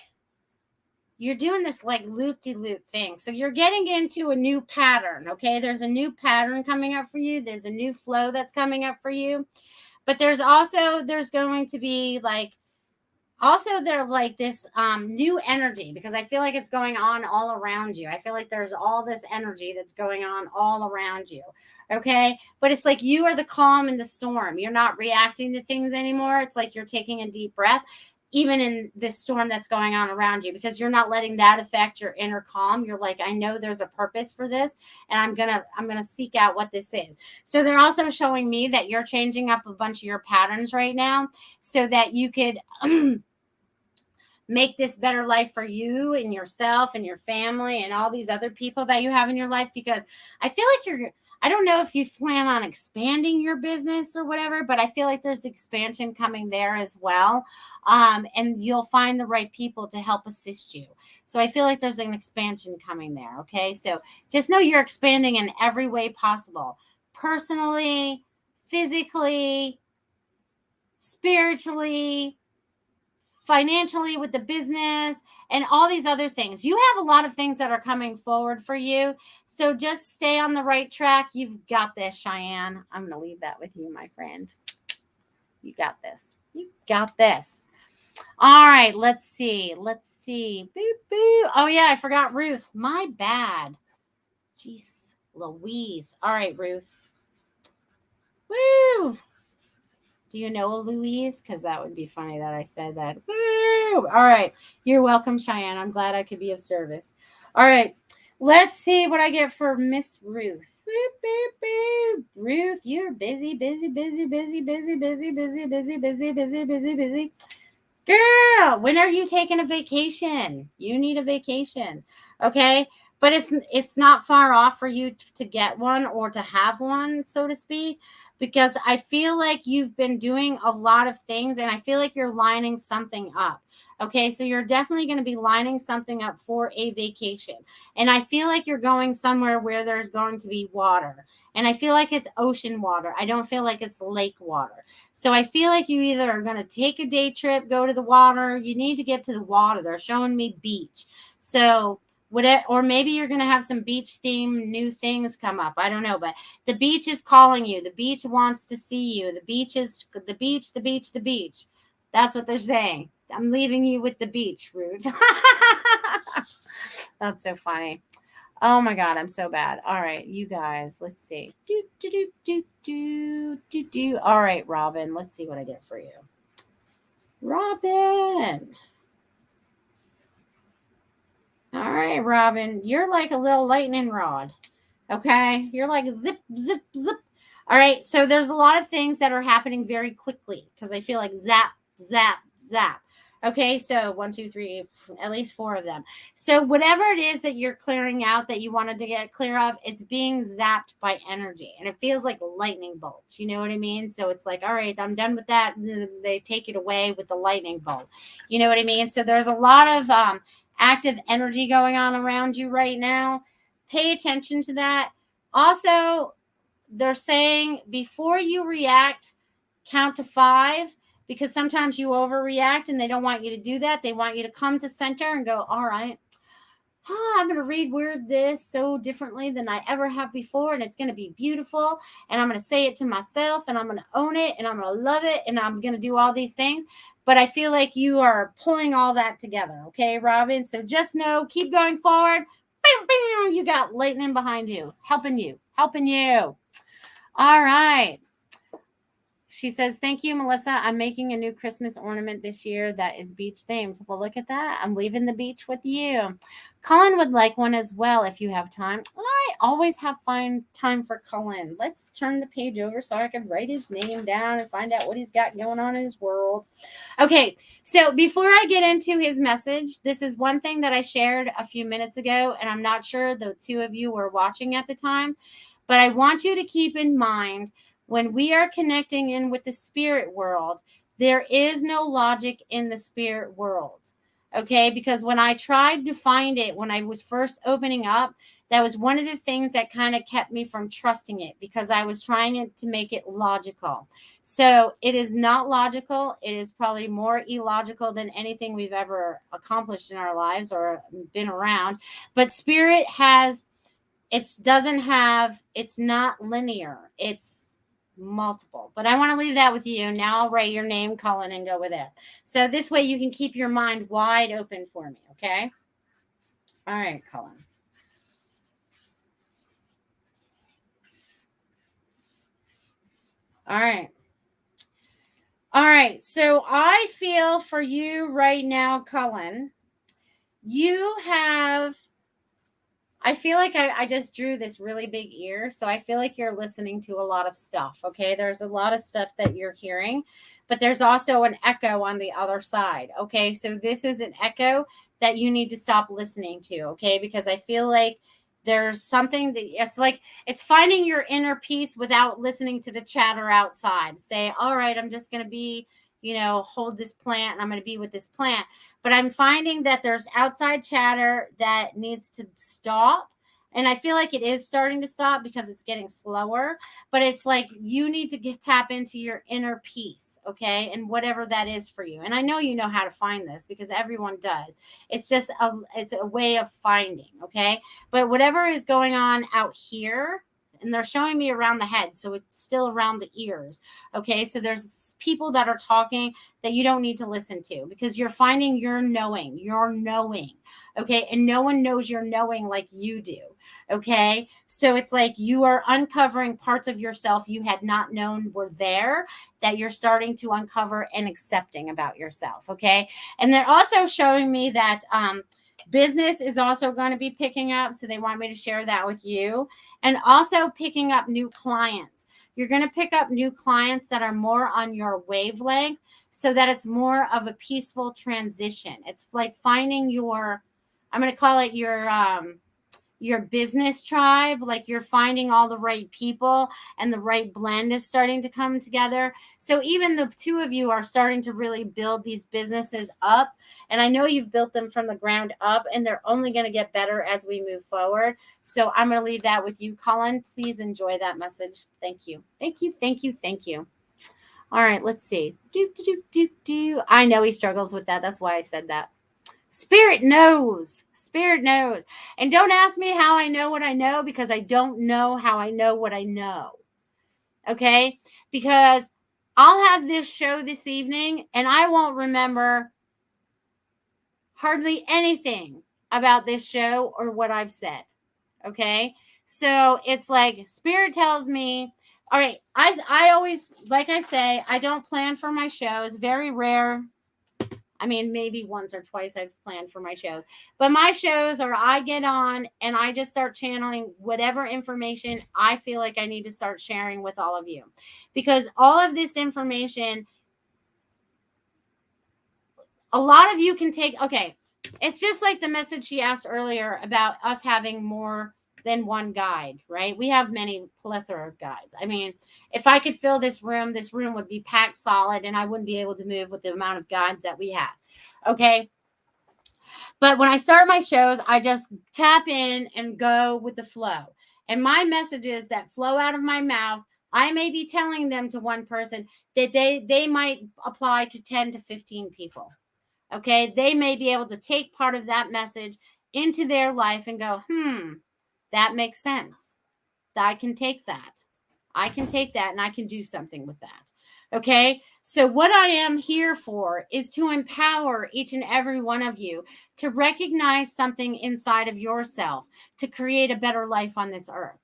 you're doing this like loop-de-loop thing. So you're getting into a new pattern, okay? There's a new pattern coming up for you. There's a new flow that's coming up for you. But there's going to be like, there's like this new energy, because I feel like it's going on all around you. I feel like there's all this energy that's going on all around you. Okay. But it's like you are the calm in the storm. You're not reacting to things anymore. It's like you're taking a deep breath, even in this storm that's going on around you, because you're not letting that affect your inner calm. You're like, I know there's a purpose for this, and I'm gonna seek out what this is. So they're also showing me that you're changing up a bunch of your patterns right now, so that you could make this better life for you and yourself and your family and all these other people that you have in your life. Because I feel like I don't know if you plan on expanding your business or whatever, but I feel like there's expansion coming there as well. And you'll find the right people to help assist you. So I feel like there's an expansion coming there. Okay. So just know you're expanding in every way possible, personally, physically, spiritually, financially, with the business, and all these other things. You have a lot of things that are coming forward for you. So just stay on the right track. You've got this, Cheyenne. I'm going to leave that with you, my friend. You got this. You got this. All right, let's see. Let's see. Boo boo. Oh yeah, I forgot Ruth. My bad. Jeez, Louise. All right, Ruth. Woo! Do you know a Louise? Because that would be funny that I said that. Woo! All right. You're welcome, Cheyenne. I'm glad I could be of service. All right. Let's see what I get for Miss Ruth. Boop, boop, boop. Ruth, you're busy, busy, busy, busy, busy, busy, busy, busy, busy, busy, busy, busy. Girl, when are you taking a vacation? You need a vacation. Okay? But it's not far off for you to get one or to have one, so to speak, because I feel like you've been doing a lot of things and I feel like you're lining something up. Okay, so you're definitely going to be lining something up for a vacation. And I feel like you're going somewhere where there's going to be water. And I feel like it's ocean water. I don't feel like it's lake water. So I feel like you either are going to take a day trip, go to the water. You need to get to the water. They're showing me beach. So would it, or maybe you're going to have some beach themed new things come up. I don't know, but the beach is calling you. The beach wants to see you. The beach is the beach, the beach, the beach. That's what they're saying. I'm leaving you with the beach, Ruth. That's so funny. Oh my God, I'm so bad. All right, you guys, let's see. Do, do, do, do, do, do, do. All right, Robin, let's see what I get for you. Robin. All right, Robin, you're like a little lightning rod. Okay, you're like zip, zip, zip. All right, so there's a lot of things that are happening very quickly because I feel like zap, zap, zap. Okay, so 1, 2, 3, at least 4 of them. So whatever it is that you're clearing out that you wanted to get clear of, it's being zapped by energy, and it feels like lightning bolts. You know what I mean? So it's like, all right, I'm done with that. And then they take it away with the lightning bolt. You know what I mean? So there's a lot of active energy going on around you right now. Pay attention to that. Also, they're saying before you react, count to 5, because sometimes you overreact and they don't want you to do that. They want you to come to center and go, all right, I'm going to read word this so differently than I ever have before. And it's going to be beautiful. And I'm going to say it to myself and I'm going to own it and I'm going to love it. And I'm going to do all these things. But I feel like you are pulling all that together. Okay, Robin? So just know, keep going forward. Bam, bam, you got lightning behind you, helping you, helping you. All right. She says, thank you, Melissa. I'm making a new Christmas ornament this year that is beach themed. Well, look at that. I'm leaving the beach with you. Colin would like one as well if you have time. I always have fine time for Colin. Let's turn the page over so I can write his name down and find out what he's got going on in his world. Okay, so before I get into his message, this is one thing that I shared a few minutes ago, and I'm not sure the 2 of you were watching at the time, but I want you to keep in mind when we are connecting in with the spirit world, there is no logic in the spirit world. Okay, because when I tried to find it, when I was first opening up, that was one of the things that kind of kept me from trusting it because I was trying to make it logical. So it is not logical. It is probably more illogical than anything we've ever accomplished in our lives or been around. But spirit has, it's not linear. It's multiple, but I want to leave that with you. Now I'll write your name, Colin, and go with it. So this way you can keep your mind wide open for me. Okay. All right, Colin. All right. All right. So I feel for you right now, Colin, you have, I feel like I just drew this really big ear. So I feel like you're listening to a lot of stuff. Okay. There's a lot of stuff that you're hearing, but there's also an echo on the other side. Okay. So this is an echo that you need to stop listening to. Okay. Because I feel like there's something that it's like, it's finding your inner peace without listening to the chatter outside. Say, all right, I'm just going to be, hold this plant and I'm going to be with this plant. But I'm finding that there's outside chatter that needs to stop. And I feel like it is starting to stop because it's getting slower. But it's like you need to tap into your inner peace, okay? And whatever that is for you. And I know you know how to find this because everyone does. It's just it's a way of finding, okay? But whatever is going on out here, and they're showing me around the head, so it's still around the ears. Okay, so there's people that are talking that you don't need to listen to, because you're finding you're knowing. Okay, and no one knows you're knowing like you do. Okay, so it's like you are uncovering parts of yourself you had not known were there, that you're starting to uncover and accepting about yourself. Okay, and they're also showing me that business is also going to be picking up, so they want me to share that with you, and also picking up new clients. You're going to pick up new clients that are more on your wavelength, so that it's more of a peaceful transition. It's like finding your, I'm going to call it your business tribe. Like you're finding all the right people, and the right blend is starting to come together. So even the two of you are starting to really build these businesses up. And I know you've built them from the ground up, and they're only going to get better as we move forward. So I'm going to leave that with you, Colin. Please enjoy that message. Thank you. Thank you. Thank you. Thank you. All right, let's see. I know he struggles with that. That's why I said that. Spirit knows. Spirit knows. And don't ask me how I know what I know, because I don't know how I know what I know. Okay? Because I'll have this show this evening and I won't remember hardly anything about this show or what I've said. Okay? So it's like Spirit tells me, all right, I always, like I say, I don't plan for my shows. Very rare. I mean, maybe once or twice I've planned for my shows. But my shows are I get on and I just start channeling whatever information I feel like I need to start sharing with all of you. Because all of this information, a lot of you can take, okay, it's just like the message she asked earlier about us having more than one guide, right? We have many plethora of guides. I mean, if I could fill this room would be packed solid and I wouldn't be able to move with the amount of guides that we have. Okay. But when I start my shows, I just tap in and go with the flow. And my messages that flow out of my mouth, I may be telling them to one person that they might apply to 10 to 15 people. Okay. They may be able to take part of that message into their life and go, that makes sense. I can take that. And I can do something with that. Okay. So what I am here for is to empower each and every one of you to recognize something inside of yourself to create a better life on this earth.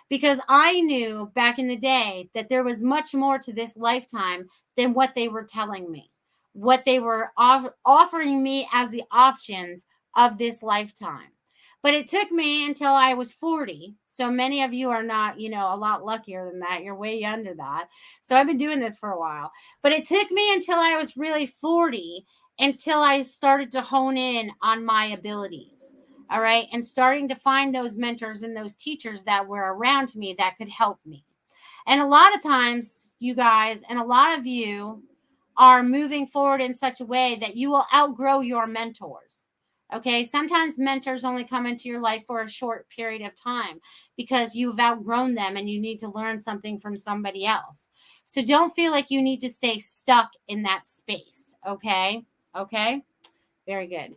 Because I knew back in the day that there was much more to this lifetime than what they were telling me, what they were offering me as the options of this lifetime. But it took me until I was 40. So many of you are not, a lot luckier than that. You're way under that. So I've been doing this for a while. But it took me until I was really 40 until I started to hone in on my abilities. All right. And starting to find those mentors and those teachers that were around me that could help me. And a lot of times, you guys, and a lot of you are moving forward in such a way that you will outgrow your mentors. Okay, sometimes mentors only come into your life for a short period of time because you've outgrown them and you need to learn something from somebody else. So don't feel like you need to stay stuck in that space. Okay, very good.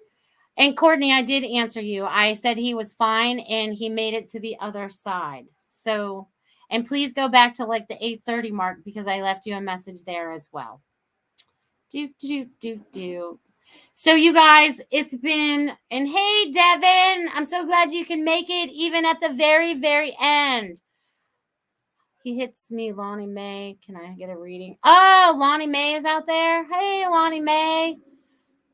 And Courtney, I did answer you. I said he was fine and he made it to the other side. So, and please go back to like the 8:30 mark because I left you a message there as well. So you guys, it's been, and hey, Devin, I'm so glad you can make it even at the very, very end. He hits me, Lonnie Mae. Can I get a reading? Oh, Lonnie Mae is out there. Hey, Lonnie Mae.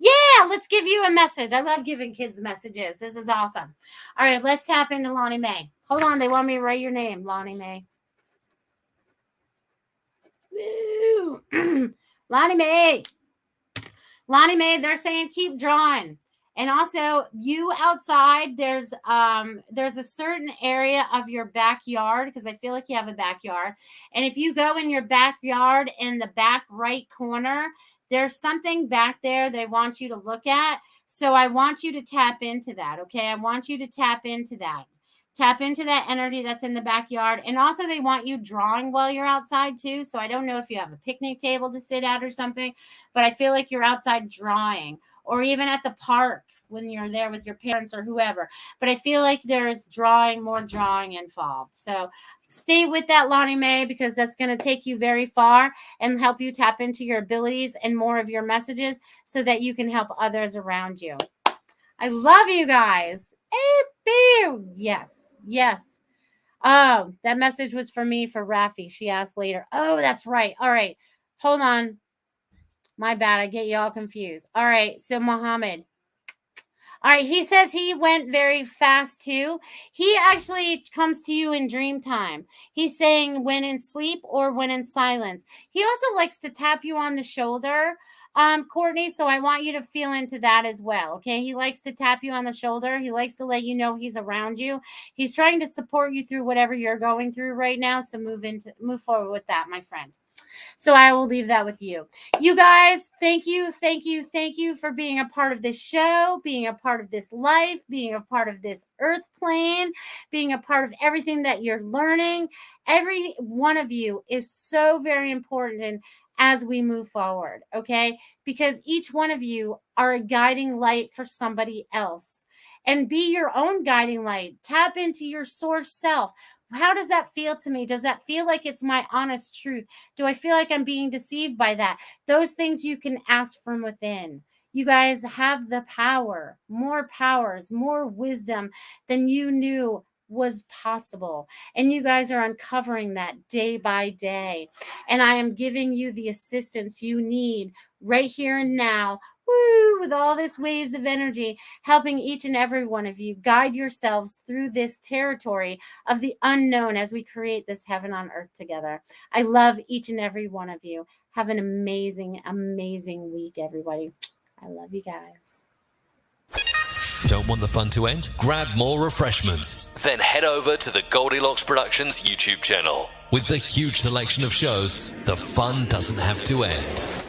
Yeah, let's give you a message. I love giving kids messages. This is awesome. All right, let's tap into Lonnie Mae. Hold on, they want me to write your name, Lonnie Mae. Woo. Lonnie Mae. Lonnie Mae, they're saying keep drawing. And also, you outside, there's a certain area of your backyard, because I feel like you have a backyard. And if you go in your backyard in the back right corner, there's something back there they want you to look at. So I want you to tap into that, okay? I want you to tap into that. Tap into that energy that's in the backyard. And also they want you drawing while you're outside too. So I don't know if you have a picnic table to sit at or something, but I feel like you're outside drawing, or even at the park, when you're there with your parents or whoever. But I feel like there's more drawing involved. So stay with that, Lonnie Mae, because that's going to take you very far and help you tap into your abilities and more of your messages so that you can help others around you. I love you guys. Yes, yes. Oh, that message was for me, for Rafi. She asked later. Oh, that's right. All right. Hold on. My bad. I get you all confused. All right. So Muhammad. All right. He says he went very fast too. He actually comes to you in dream time. He's saying when in sleep or when in silence. He also likes to tap you on the shoulder, Courtney. So I want you to feel into that as well. Okay. He likes to tap you on the shoulder. He likes to let you know he's around you. He's trying to support you through whatever you're going through right now. So move forward with that, my friend. So I will leave that with you. You guys, thank you for being a part of this show, being a part of this life, being a part of this earth plane, being a part of everything that you're learning. Every one of you is so very important as we move forward, okay? Because each one of you are a guiding light for somebody else. And be your own guiding light. Tap into your source self. How does that feel to me? Does that feel like it's my honest truth? Do I feel like I'm being deceived by that? Those things you can ask from within. You guys have the power, more powers, more wisdom than you knew was possible. And you guys are uncovering that day by day. And I am giving you the assistance you need right here and now. Woo, with all this waves of energy, helping each and every one of you guide yourselves through this territory of the unknown as we create this heaven on earth together. I love each and every one of you. Have an amazing, amazing week, everybody. I love you guys. Don't want the fun to end? Grab more refreshments. Then head over to the Goldylocks Productions YouTube channel. With the huge selection of shows, the fun doesn't have to end.